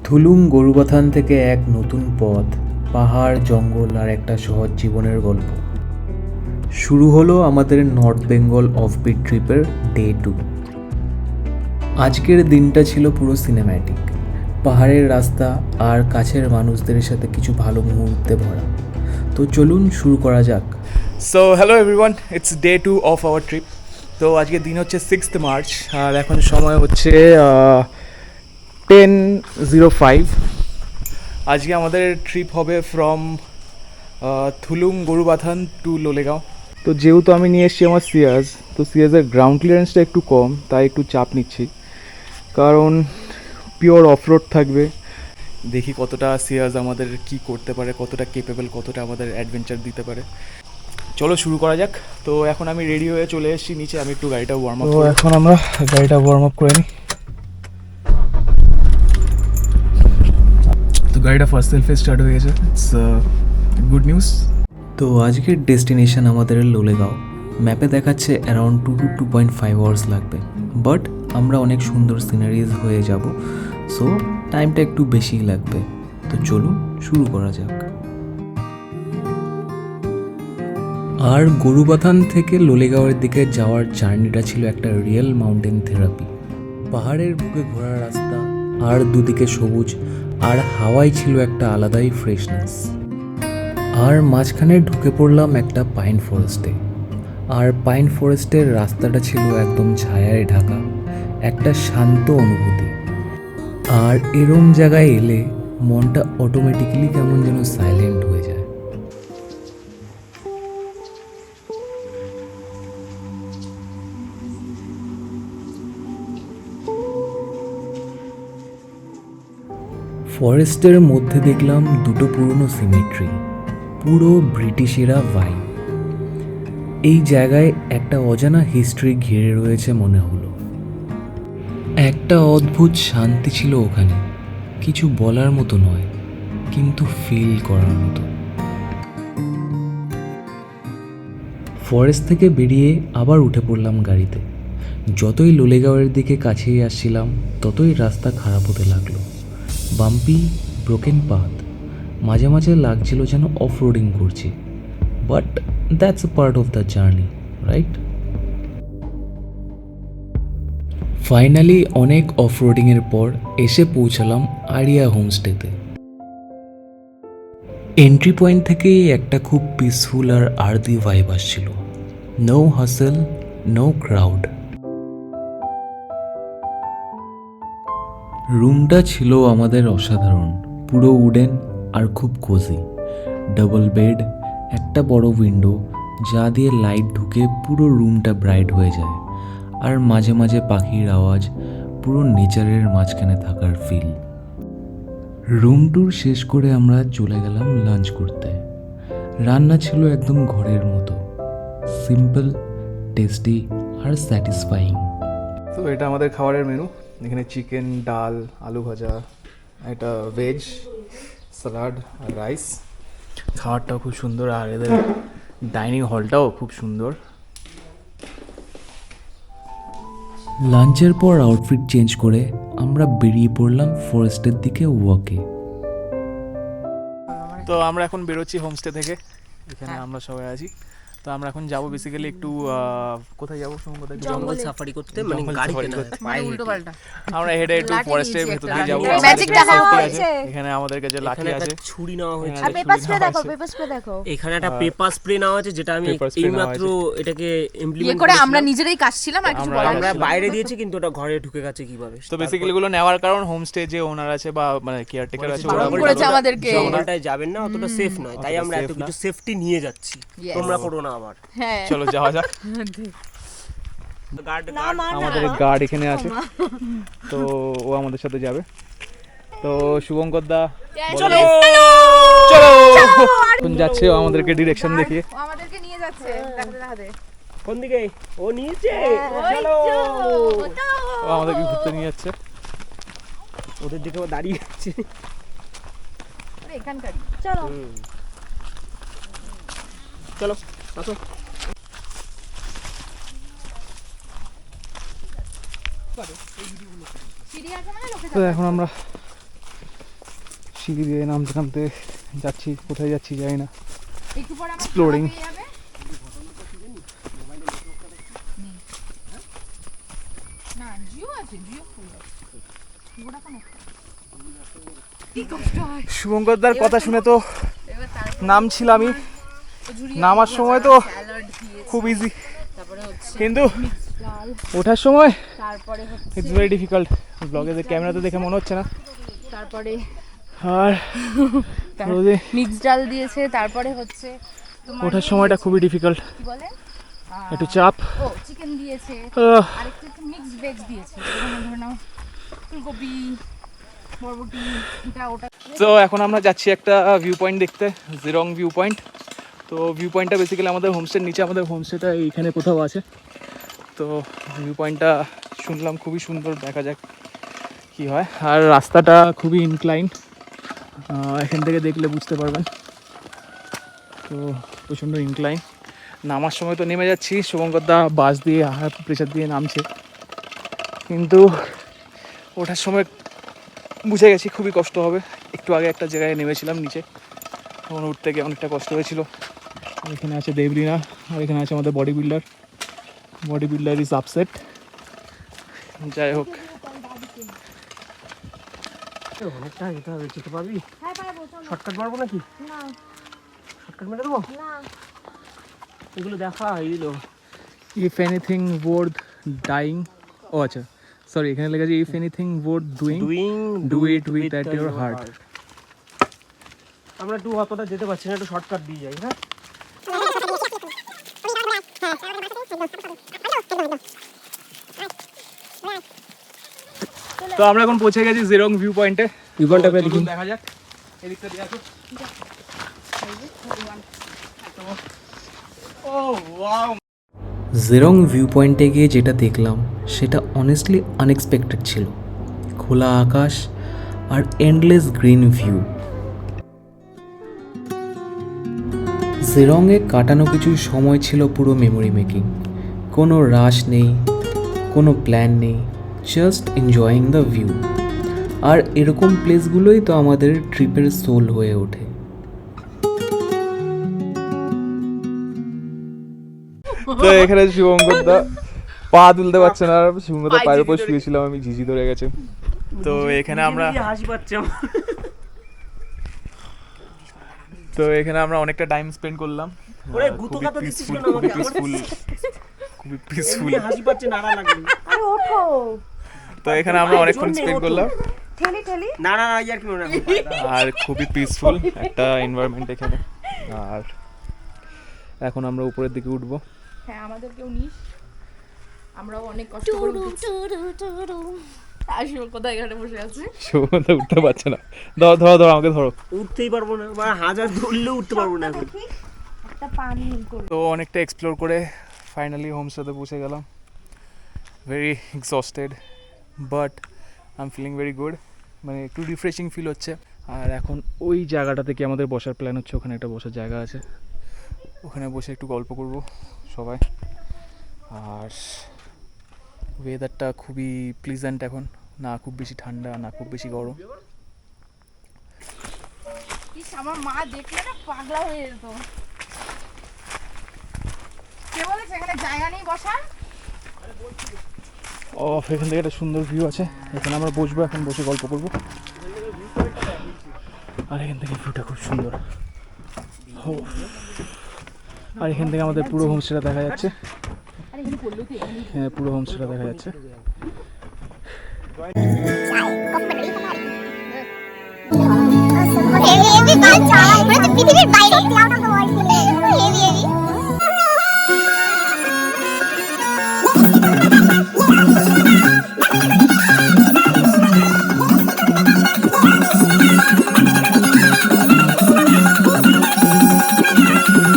থুলুং গরুবাথান থেকে এক নতুন পথ, পাহাড়, জঙ্গল আর একটা সহজ জীবনের গল্প। শুরু হলো আমাদের নর্থ বেঙ্গল অফবিট ট্রিপের ডে 2। আজকের দিনটা ছিল পুরো সিনেম্যাটিক, পাহাড়ের রাস্তা আর কাছের মানুষদের সাথে কিছু ভালো মুহূর্তে ভরা। তো চলুন শুরু করা যাক। So hello everyone, it's day 2 of our trip. তো আজকের দিন হচ্ছে 6th মার্চ আর এখন সময় হচ্ছে 10:05। আজকে আমাদের ট্রিপ হবে ফ্রম থুলুং গরুবাথান টু লোলেগাঁও। তো যেহেতু আমি নিয়ে এসেছি আমার সিয়াজ, তো সিয়াজের গ্রাউন্ড ক্লিয়ারেন্সটা একটু কম, তাই একটু চাপ নিচ্ছি, কারণ পিওর অফরোড থাকবে। দেখি কতটা সিয়াজ আমাদের কি করতে পারে, কতটা কেপেবল, কতটা আমাদের অ্যাডভেঞ্চার দিতে পারে। চলো শুরু করা যাক। তো এখন আমি রেডি হয়ে চলে এসেছি নিচে, আমি একটু গাড়িটা ওয়ার্ম আপ। তো এখন আমরা গাড়িটা ওয়ার্ম আপ করে নিই। তো গাড়িটা ফার্স্ট সেলফে স্টার্ট হয়ে গেছে, ইটস গুড নিউজ। তো আজকের ডেস্টিনেশন আমাদের লোলেগাঁও। ম্যাপে দেখাচ্ছে অ্যারাউন্ড 2 to 2.5 আওয়ার্স লাগবে, বাট আমরা অনেক সুন্দর সিনারিজ হয়ে যাব, সো টাইমটা একটু বেশিই লাগবে। তো চলুন শুরু করা যাক। আর গরুবাথান থেকে লোলেগাঁওয়ের দিকে যাওয়ার জার্নিটা ছিল একটা রিয়েল মাউন্টেন থেরাপি। পাহাড়ের বুকে ঘোরার রাস্তা, আর দুদিকে সবুজ, আর হাওয়াই ছিল একটা আলাদাই ফ্রেশনেস। আর মাঝখানে ঢুকে পড়লাম একটা পাইন ফরেস্টে, আর পাইন ফরেস্টের রাস্তাটা ছিল একদম ছায়ায় ঢাকা, একটা শান্ত অনুভূতি। আর এরম জায়গায় এলে মনটা অটোমেটিক্যালি কেমন যেন সাইলেন্ট হয়ে যায়। ফরেস্টের মধ্যে দেখলাম দুটো পুরনো সিমেট্রি, পুরো ব্রিটিশেরা ভাই। এই জায়গায় একটা অজানা হিস্ট্রি ঘিরে রয়েছে মনে হলো। একটা অদ্ভুত শান্তি ছিল ওখানে, কিছু বলার মতো নয়, কিন্তু ফিল করার মতো। ফরেস্ট থেকে বেরিয়ে আবার উঠে পড়লাম গাড়িতে। যতই লোলেগাঁওয়ের দিকে কাছেই আসছিলাম, ততই রাস্তা খারাপ হতে লাগলো। বাম্পি, ব্রোকেন পাথ, মাঝে মাঝে লাগছিল যেন অফ রোডিং করছি, but that's a part of the journey, right? Finally অনেক অফ রোডিংয়ের পর এসে পৌঁছালাম আরিয়া হোমস্টেতে। এন্ট্রি পয়েন্ট থেকেই একটা খুব পিসফুল আর আর্দি ভাইব আসছিল। No hassle, no crowd. রুমটা ছিল আমাদের অসাধারণ, পুরো উডেন আর খুব কোজি। ডাবল বেড, একটা বড় উইন্ডো যা দিয়ে লাইট ঢুকে পুরো রুমটা ব্রাইট হয়ে যায়, আর মাঝে মাঝে পাখির আওয়াজ, পুরো নেচারের মাঝখানে থাকার ফিল। রুম ট্যুর শেষ করে আমরা চলে গেলাম লাঞ্চ করতে। রান্না ছিল একদম ঘরের মতো, সিম্পল, টেস্টি আর স্যাটিসফাইং। তো এটা আমাদের খাবারের মেনু। এখানে চিকেন, ডাল, আলু ভাজা, এটা ভেজ স্যালাড আর রাইস। খাবারটাও খুব সুন্দর, আর এদের ডাইনিং হলটাও খুব সুন্দর। লাঞ্চের পর আউটফিট চেঞ্জ করে আমরা বেরিয়ে পড়লাম ফরেস্টের দিকে ওয়াকে। তো আমরা এখন বেরোচ্ছি হোমস্টে থেকে, এখানে আমরা সবাই আছি। তো আমরা এখন যাবো বেসিক্যালি একটু কোথায় যাবো সম্ভবত একটু জঙ্গল সাফারি করতে, মানে জঙ্গল গাড়িতে সাফারি না, করতে। পায়ে উল্টো পাল্টা। আমরা হেঁটে একটু ফরেস্টের ভেতর দিয়ে যাবো। লাঠি ম্যাজিক দেখানো হয়েছে। এখানে আমাদের কাছে লাঠি এখানে একটা আছে, ছুরি নেওয়া হয়েছে, আর পেপার স্প্রে দেখো, পেপার স্প্রে দেখো। এখানে একটা পেপার স্প্রে নেওয়া আছে, যেটা আমি Pepper spray নেওয়া এইমাত্র এটাকে ইয়ে ইমপ্লিমেন্ট করে আমরা নিজেরাই কাটছিলাম আর কিছু বলার আমরা ছিল না। বাইরে দিয়েছি, কিন্তু ওটা ঘরে ঢুকে গেছে কিভাবে। তো বেসিক্যালি এগুলো নেওয়ার কারণ হোমস্টে যে ওনার আছে বা মানে কেয়ারটেকার আছে, ওরা বারণ করেছে আমাদেরকে। জঙ্গলটায় যাবেন না, অতটা সেফ নয়, তাই আমরা এত কিছু সেফটি নিয়ে যাচ্ছি, Yes. তোমরা করো না আবার। হ্যাঁ, চলো যাওয়া যাক। গার্ড আমাদের গার্ড এখানে আছে, তো ও আমাদের সাথে যাবে। তো শুভঙ্কর দা চলো চলো, এখন যাচ্ছে ও আমাদেরকে ডিরেকশন দেখিয়ে। ও আমাদেরকে নিয়ে যাচ্ছে, দেখাতে দেখাতে। কোন দিকে? ও নিচে, চলো। ও আমাদেরকে ঘুরতে নিয়ে যাচ্ছে। ওদের দিকে ও দাঁড়িয়ে আছে। আরে এখানকারই। চলো। চলো আসো। সিঁড়ি আছে মানে লোকে তো এখন আমরা সিঁড়ি দিয়ে নামতে নামতে যাচ্ছি, কোথায় যাচ্ছি জানি না। একটু পরে আমার Exploring. খাওয়া হয়ে যাবে। নেই। না জিও আছে, জিও ফুল আছে। ভোডাফোন আছে। কি কষ্ট হয়। শুভঙ্করদার কথা শুনে তো এবার তারপর নামছিলাম আমি, ঝুড়ি নামার সময় তো স্যালাড দিয়েছে, খুব ইজি, তারপরে হচ্ছে কিন্তু ডাল, ওঠার সময় তারপরে হচ্ছে ইটস ভেরি ডিফিকাল্ট। ব্লগে ক্যামেরাতে দেখে মনে হচ্ছে না। তারপরে আর রোদে মিক্স ডাল দিয়েছে, তারপরে হচ্ছে তোমার ওঠার সময়টা খুবই ডিফিকাল্ট, কি বলে একটু চাপ। ও চিকেন দিয়েছে, আরেকটা একটু মিক্স ভেজ দিয়েছে, যেমন ধরে নাও ফুলকপি, বরবটি, এটা ওটা। তো এখন আমরা যাচ্ছি একটা ভিউ পয়েন্ট দেখতে, জিরং ভিউ পয়েন্ট। তো ভিউ পয়েন্টটা বেসিক্যালি আমাদের হোমস্টের নিচে, আমাদের হোমস্টেটা এইখানে কোথাও আছে। তো ভিউ পয়েন্টটা শুনলাম খুবই সুন্দর, দেখা যাক কী হয়। আর রাস্তাটা খুবই ইনক্লাইন, এখান থেকে দেখলে বুঝতে পারবেন। তো প্রচণ্ড ইনক্লাইন, নামার সময় তো নেমে যাচ্ছি, শুভঙ্করদা বাস দিয়ে প্রেশার দিয়ে নামছে, কিন্তু ওঠার সময় বুঝে গেছি খুবই কষ্ট হবে। একটু আগে একটা জায়গায় নেমেছিলাম নিচে, তখন উঠতে গিয়ে অনেকটা কষ্ট হয়েছিল। এখানে আছে দেবরিনা, আর এখানে আছে আমাদের বডি বিল্ডার ইজ আপসেট। যাই হোক, অনেকটা যেতে হবে, যেতে পারবি? শর্টকাট মারবো নাকি? শর্টকাট মেরে দেবো? এগুলো দেখা এইগুলো ইফ এনিথিং ওয়ার্থ ডাইং, ও আচ্ছা সরি, এখানে লেখা আছে if anything worth doing do it with at your heart. আমরা একটু অতটা যেতে পারছি না, একটু শর্টকাট দিয়ে যাই। হ্যাঁ, তো আমরা এখন পৌঁছে গেছি জিরং ভিউ পয়েন্টে। ভিউ পয়েন্টটা পেয়ে চলুন দেখা যাক, এদিকটা দিয়ে আসো। ও ওয়াও, জিরং ভিউ পয়েন্টে গিয়ে যেটা দেখলাম সেটা অনেস্টলি আনএক্সপেক্টেড ছিল। খোলা আকাশ আর এন্ডলেস গ্রিন ভিউ। জিরংয়ে কাটানো কিছু সময় ছিল পুরো মেমোরি মেকিং। কোনো রাশ নেই, কোনো প্ল্যান নেই, জাস্ট এনজয়িং দ্য ভিউ। আর এরকম প্লেসগুলোই তো আমাদের ট্রিপের সোল হয়ে ওঠে। তো এখানে শুভঙ্করদা পা তুলতে পারছে না, আর শুভঙ্করদা পায়ের উপর শুয়েছিলাম আমি, ঝিঝি ধরে গেছে। তো এখানে আমরা হাসি পাচ্ছে আমার। অনেকটা টাইম স্পেন্ড করলাম। ওরে গুতো কাটা দিচ্ছিল না আমাকে, খুবই পিসফুল। হাসি পাচ্ছে, নাড়া লাগলো। আরে ওঠো, তো এখানে আমরা অনেকক্ষণ স্পেন্ড করলাম, ঠেলি ঠেলি। না না না, ইয়ার কি মনে হয়? আর খুবই পিসফুল একটা এনভায়রনমেন্ট এখানে। আর এখন আমরা উপরের দিকে উঠবো। হ্যাঁ, আমাদেরকেও নিস, আমরাও অনেক কষ্ট করে উঠেছি। আসবো কোথায়, এখানে বসে আছে। শুভঙ্করদা উঠতে পারছে না, ধরো আমাকে ধরো। উঠতেই পারবো না, বা হাজার ধরলেও উঠতে পারবো না এখন। একটা পানি করে তো অনেকটা এক্সপ্লোর করে ফাইনালি হোমস্টেতে পৌঁছে গেলাম। Very exhausted but I am feeling very good, মানে একটু রিফ্রেশিং ফিল হচ্ছে। আর এখন ওই জায়গাটা থেকে আমাদের বসার প্ল্যান হচ্ছে, ওখানে একটা বসার জায়গা আছে, ওখানে বসে একটু গল্প করব সবাই। আর ওয়েদারটা খুবই প্লিজেন্ট এখন, না খুব বেশি ঠান্ডা না খুব বেশি গরম। ইস, আমার মা দেখলে না পাগলা হয়ে যেত। কে বলেছে এখানে জায়গা নেই বসার? এখান থেকে একটা সুন্দর ভিউ আছে, এখানে আমরা বসবো, এখন বসে গল্প করব। আর এখান থেকে ভিউটা খুব সুন্দর। আর এখান থেকে আমাদের পুরো হোমস্টেটা দেখা যাচ্ছে। হ্যাঁ, পুরো হোমস্টেটা দেখা যাচ্ছে। পৃথিবীর বাইরে out of the world heavy heavy.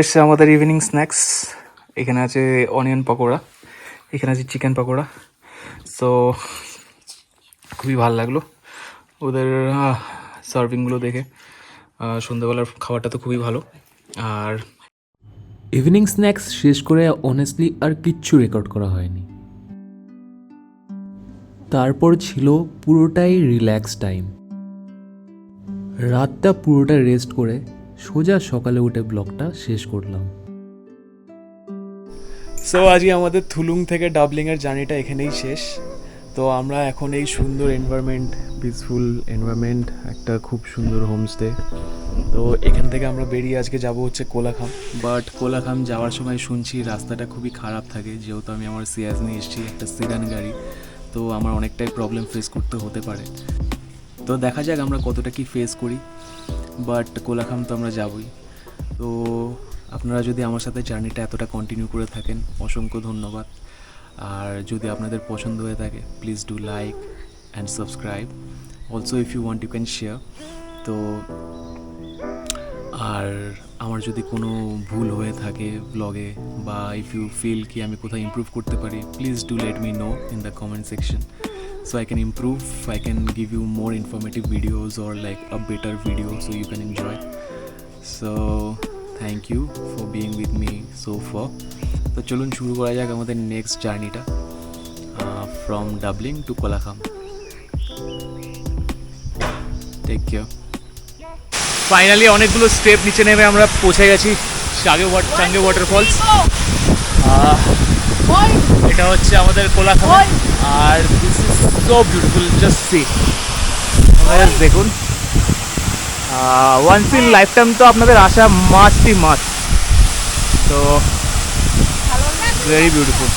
এসছে আমাদের ইভিনিং স্ন্যাক্স। এখানে আছে অনিয়ন পকোড়া, এখানে আছে চিকেন পকোড়া। সো খুবই ভালো লাগলো ওদের সার্ভিংগুলো দেখে। সন্ধ্যাবেলার খাবারটা তো খুবই ভালো। আর ইভিনিং স্ন্যাক্স শেষ করে অনেস্টলি আর কিচ্ছু রেকর্ড করা হয়নি। তারপর ছিল পুরোটাই রিল্যাক্স টাইম। রাতটা পুরোটা রেস্ট করে সোজা সকালে উঠে ব্লগটা শেষ করলাম। সো আজকে আমাদের থুলুং থেকে ডাবলিংয়ের জার্নিটা এখানেই শেষ। তো আমরা এখন এই সুন্দর এনভায়রনমেন্ট, পিসফুল এনভায়রনমেন্ট, একটা খুব সুন্দর হোমস্টে, তো এখান থেকে আমরা বেরিয়ে আজকে যাব হচ্ছে কোলাখাম। বাট কোলাখাম যাওয়ার সময় শুনছি রাস্তাটা খুবই খারাপ থাকে, যেহেতু আমি আমার সিয়াজ নিয়ে এসেছি, একটা সিডান গাড়ি, তো আমার অনেকটাই প্রবলেম ফেস করতে হতে পারে। তো দেখা যাক আমরা কতটা কি ফেস করি, বাট কোলাখাম তো আমরা যাবই। তো আপনারা যদি আমার সাথে জার্নিটা এতটা কন্টিনিউ করে থাকেন, অসংখ্য ধন্যবাদ। আর যদি আপনাদের পছন্দ হয়ে থাকে, please do like and subscribe, also if you want you can share. তো আর আমার যদি কোনো ভুল হয়ে থাকে ব্লগে, বা ইফ ইউ ফিল কি আমি কোথায় ইমপ্রুভ করতে পারি, please do let me no in the comment section, so I can improve, I can give you more informative videos or like a better video so you can enjoy. So thank you for being with me so far. তো চলুন শুরু করা যাক আমাদের next জার্নিটা from Dabling to Kolakham. Take care. Finally অনেকগুলো step নিচে নেমে আমরা পৌঁছে গেছি চাঙ্গে ওয়াটারফলস। এটা হচ্ছে আমাদের কোলাখাম, আর this is so beautiful, just see, দেখুন। ওয়ান্স ইন লাইফ টাইম তো আপনাদের আসা মাস্টই মাস্ট, তো ভেরি বিউটিফুল।